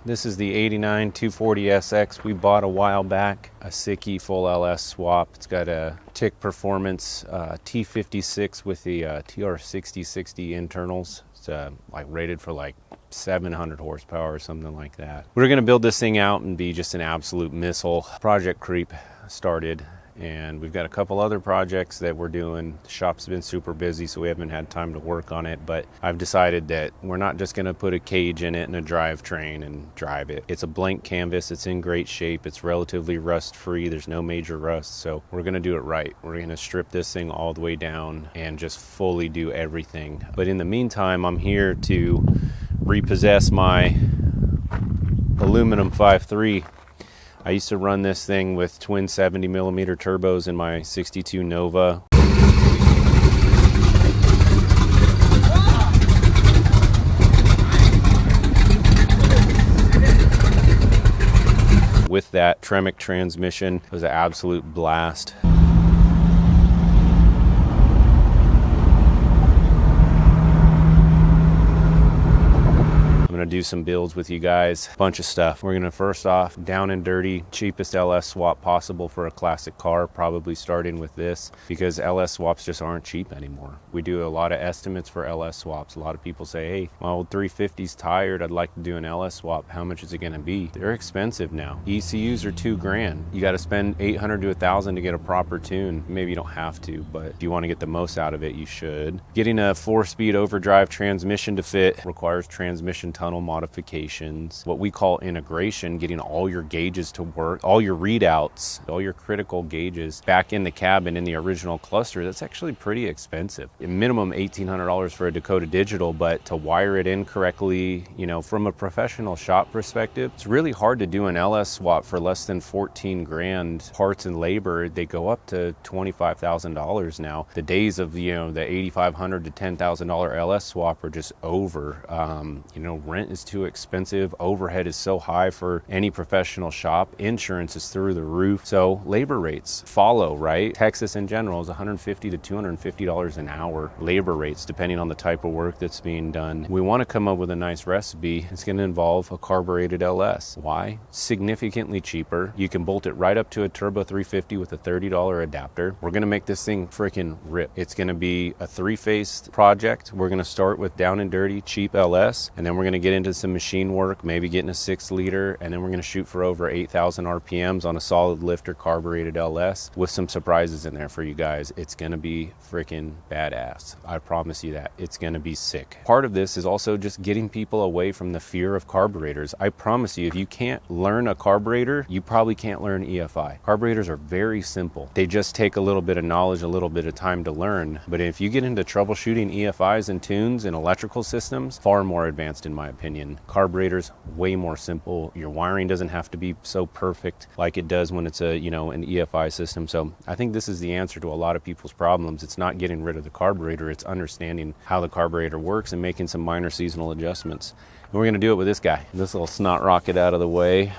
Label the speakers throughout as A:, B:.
A: This is the 89 240SX we bought a while back, a Sickie full LS swap. It's got a TIC Performance T56 with the TR6060 internals. It's like rated for like 700 horsepower or something like that. We're gonna build this thing out and be just an absolute missile. Project creep started, and we've got a couple other projects that we're doing. The shop's been super busy, so we haven't had time to work on it, but I've decided that we're not just gonna put a cage in it and a drivetrain and drive it. It's a blank canvas, it's in great shape, it's relatively rust free, there's no major rust, so we're gonna do it right. We're gonna strip this thing all the way down and just fully do everything. But in the meantime, I'm here to repossess my aluminum 5.3. I used to run this thing with twin 70mm turbos in my 62 Nova. With that Tremec transmission, it was an absolute blast. I'm gonna do some builds with you guys, a bunch of stuff. We're gonna first off, down and dirty, cheapest LS swap possible for a classic car, probably starting with this, because LS swaps just aren't cheap anymore. We do a lot of estimates for LS swaps. A lot of people say, hey, my old 350's tired, I'd like to do an LS swap. How much is it gonna be? They're expensive now. ECUs are $2,000. You gotta spend $800 to $1,000 to get a proper tune. Maybe you don't have to, but if you wanna get the most out of it, you should. Getting a 4-speed overdrive transmission to fit requires transmission tunnel modifications, what we call integration, getting all your gauges to work, all your readouts, all your critical gauges back in the cabin in the original cluster. That's actually pretty expensive. A minimum $1,800 for a Dakota Digital, but to wire it in correctly, you know, from a professional shop perspective, it's really hard to do an LS swap for less than 14 grand. Parts and labor, they go up to $25,000 now. The days of, you know, the $8,500 to $10,000 LS swap are just over. You know, rent is too expensive, overhead is so high for any professional shop, insurance is through the roof, so labor rates follow, right? Texas in general is $150 to $250 an hour labor rates, depending on the type of work that's being done. We want to come up with a nice recipe. It's going to involve a carbureted LS. Why? Significantly cheaper. You can bolt it right up to a turbo 350 with a $30 adapter. We're going to make this thing freaking rip. It's going to be a 3-phase project. We're going to start with down and dirty, cheap LS, and then we're going to get into some machine work, maybe getting a 6-liter, and then we're going to shoot for over 8,000 RPMs on a solid lifter carbureted LS with some surprises in there for you guys. It's going to be freaking badass. I promise you that. It's going to be sick. Part of this is also just getting people away from the fear of carburetors. I promise you, if you can't learn a carburetor, you probably can't learn EFI. Carburetors are very simple. They just take a little bit of knowledge, a little bit of time to learn. But if you get into troubleshooting EFIs and tunes and electrical systems, far more advanced in my opinion. Carburetors, way more simple. Your wiring doesn't have to be so perfect like it does when it's a, you know, an EFI system. So I think this is the answer to a lot of people's problems. It's not getting rid of the carburetor, it's understanding how the carburetor works and making some minor seasonal adjustments. And we're gonna do it with this guy. This little snot rocket out of the way.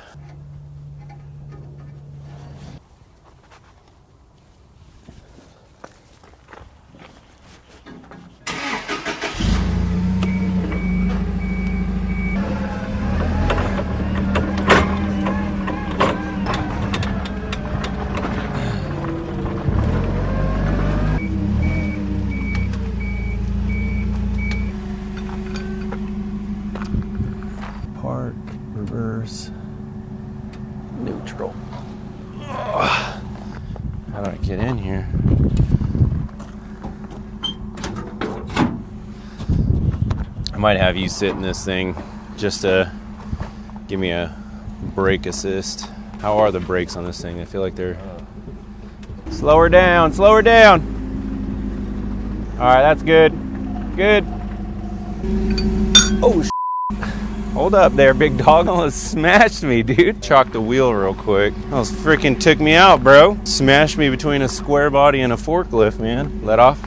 A: Park, reverse, neutral. How do I get in here? I might have you sit in this thing just to give me a brake assist. How are the brakes on this thing? I feel like they're... Slow her down, slow her down. All right, that's good. Good. Oh, hold up there, big dog. Almost smashed me, dude. Chalked the wheel real quick. Almost freaking took me out, bro. Smashed me between a square body and a forklift, man. Let off.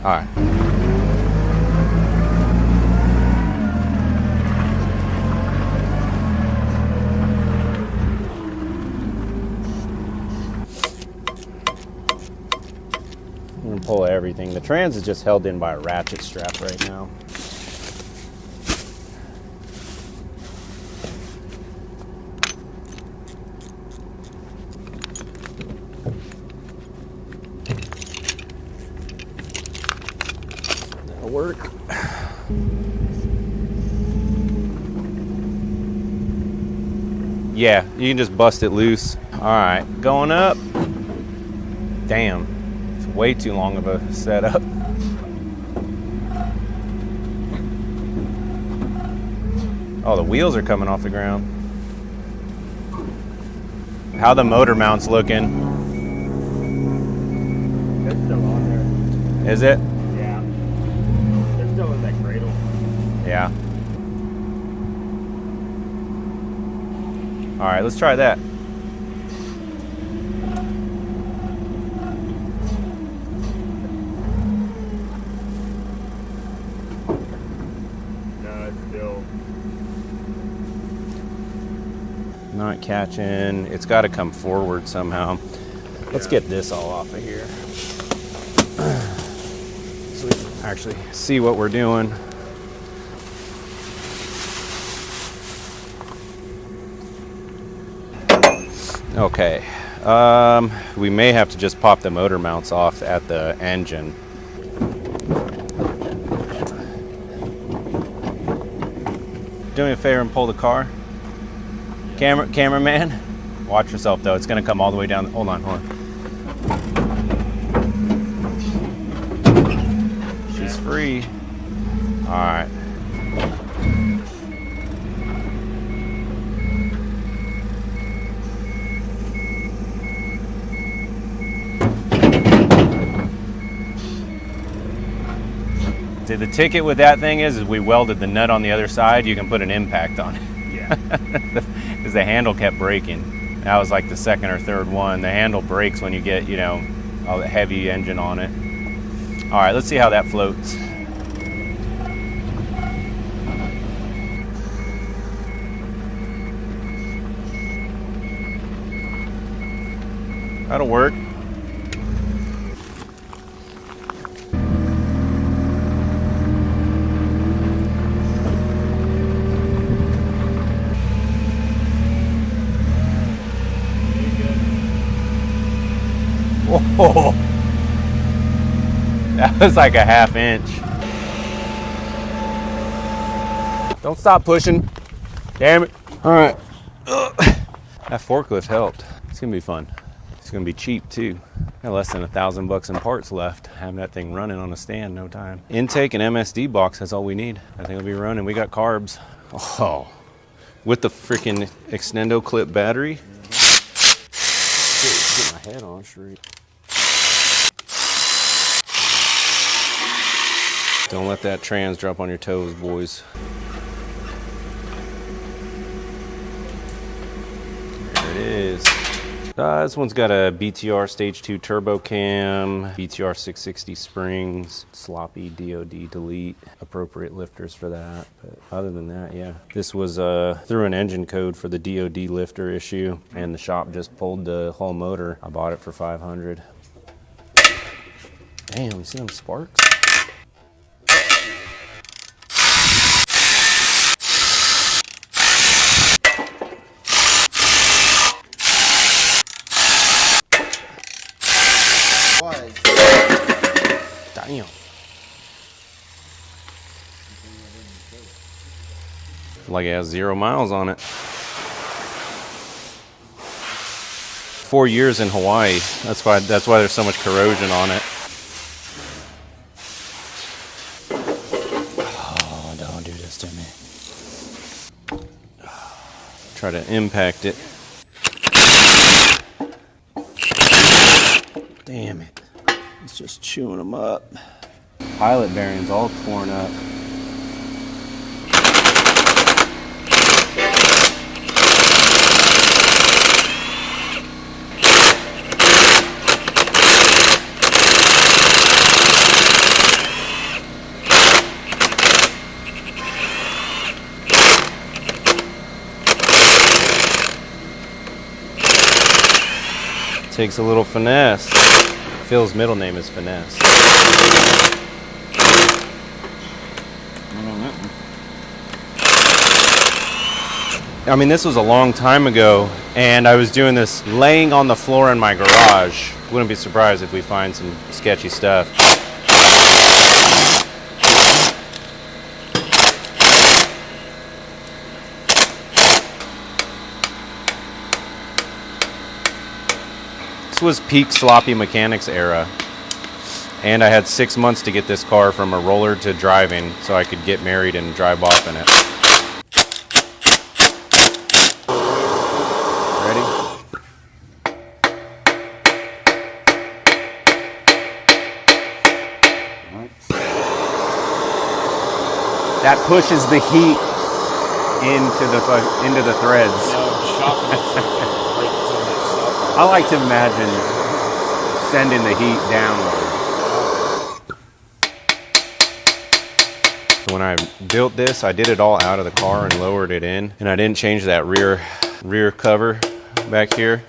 A: All right. I'm gonna pull everything. The trans is just held in by a ratchet strap right now. Yeah, you can just bust it loose. All right, going up. Damn, it's way too long of a setup. Oh, the wheels are coming off the ground. How the motor mount's looking?
B: It's still on there.
A: Is it?
B: Yeah. It's still in that cradle.
A: Yeah. All right, let's try that.
B: No, it's still.
A: Not catching. It's got to come forward somehow. Let's get this all off of here. So we can actually see what we're doing. Okay. We may have to just pop the motor mounts off at the engine. Do me a favor and pull the car. Cameraman, watch yourself though. It's gonna come all the way down. Hold on. She's free. All right. See, the ticket with that thing is we welded the nut on the other side. You can put an impact on it.
B: Yeah.
A: Because the handle kept breaking. That was like the second or third one. The handle breaks when you get, you know, a heavy engine on it. All right, let's see how that floats. That'll work. Whoa. That was like a half inch. Don't stop pushing. Damn it. All right. Ugh. That forklift helped. It's gonna be fun. It's gonna be cheap too. Got less than $1,000 in parts left. Having that thing running on a stand, no time. Intake and MSD box, that's all we need. I think it'll be running. We got carbs. Oh, with the freaking extendo clip battery. Get my head on straight. Don't let that trans drop on your toes, boys. There it is. This one's got a BTR Stage 2 turbo cam, BTR 660 springs, sloppy DOD delete, appropriate lifters for that. But other than that, yeah. This was through an engine code for the DOD lifter issue, and the shop just pulled the whole motor. I bought it for $500. Damn, you see them sparks? Damn. Like it has 0 miles on it. 4 years in Hawaii. That's why there's so much corrosion on it. Oh, don't do this to me. Try to impact it. Damn it. It's just chewing them up. Pilot bearings all torn up. Takes a little finesse. Phil's middle name is Finesse. I mean, this was a long time ago, and I was doing this laying on the floor in my garage. Wouldn't be surprised if we find some sketchy stuff. was peak sloppy mechanics era. And I had 6 months to get this car from a roller to driving so I could get married and drive off in it. Ready? That pushes the heat into the threads. I like to imagine sending the heat downward. When I built this, I did it all out of the car and lowered it in, and I didn't change that rear cover back here.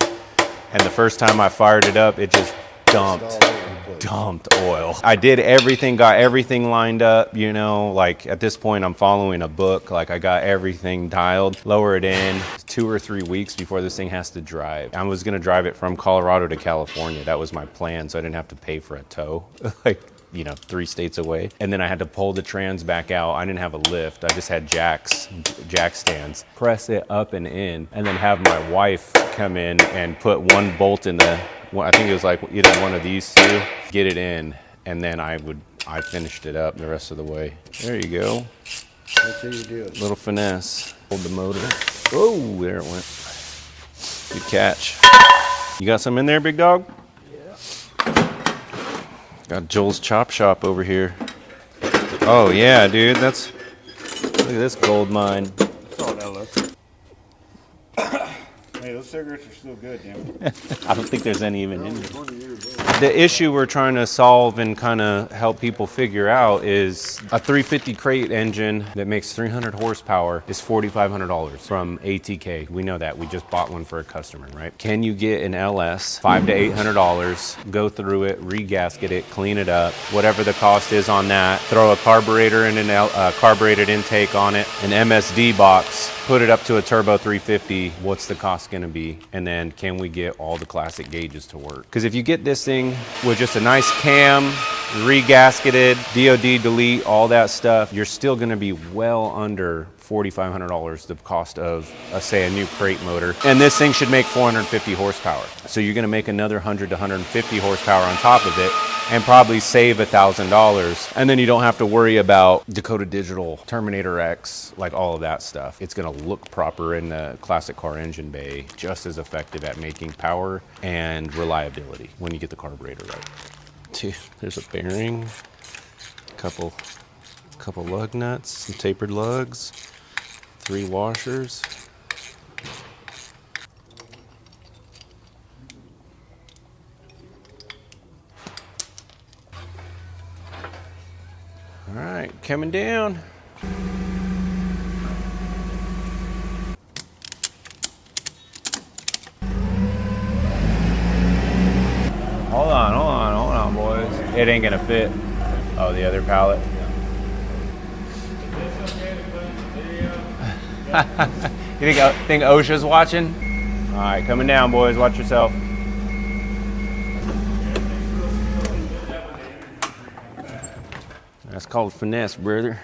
A: And the first time I fired it up, it just dumped oil. I did everything, got everything lined up, you know, like at this point I'm following a book, like I got everything dialed, lower it in. 2 or 3 weeks before this thing has to drive. I was gonna drive it from Colorado to California. That was my plan, so I didn't have to pay for a tow, like, you know, 3 states away. And then I had to pull the trans back out. I didn't have a lift. I just had jack stands. Press it up and in, and then have my wife come in and put one bolt in the, I think it was like either one of these two, get it in, and then I finished it up the rest of the way. There you go.
C: That's how you do it.
A: Little finesse. Hold the motor. Oh, there it went. Good catch. You got some in there, big dog? Yeah. Got Joel's Chop Shop over here. Oh yeah, dude, look at this gold mine.
B: That's all that looks.
C: Hey, those cigarettes are still good, damn it.
A: I don't think there's any even in there. The issue we're trying to solve and kind of help people figure out is a 350 crate engine that makes 300 horsepower is $4,500 from ATK. We know that. We just bought one for a customer, right? Can you get an LS, $500 to $800, go through it, re-gasket it, clean it up, whatever the cost is on that, throw a carburetor and a carbureted intake on it, an MSD box, put it up to a turbo 350, what's the cost gonna be? And then can we get all the classic gauges to work? Because if you get this thing with just a nice cam, re-gasketed, DOD delete, all that stuff, you're still gonna be well under $4,500 the cost of, say, a new crate motor. And this thing should make 450 horsepower. So you're gonna make another 100 to 150 horsepower on top of it and probably save $1,000. And then you don't have to worry about Dakota Digital, Terminator X, like all of that stuff. It's gonna look proper in the classic car engine bay, just as effective at making power and reliability when you get the carburetor right. There's a bearing, couple lug nuts, some tapered lugs, 3 washers. All right, coming down. Hold on, boys. It ain't gonna fit. Oh, the other pallet. You think OSHA's watching? All right, coming down, boys. Watch yourself. That's called finesse, brother.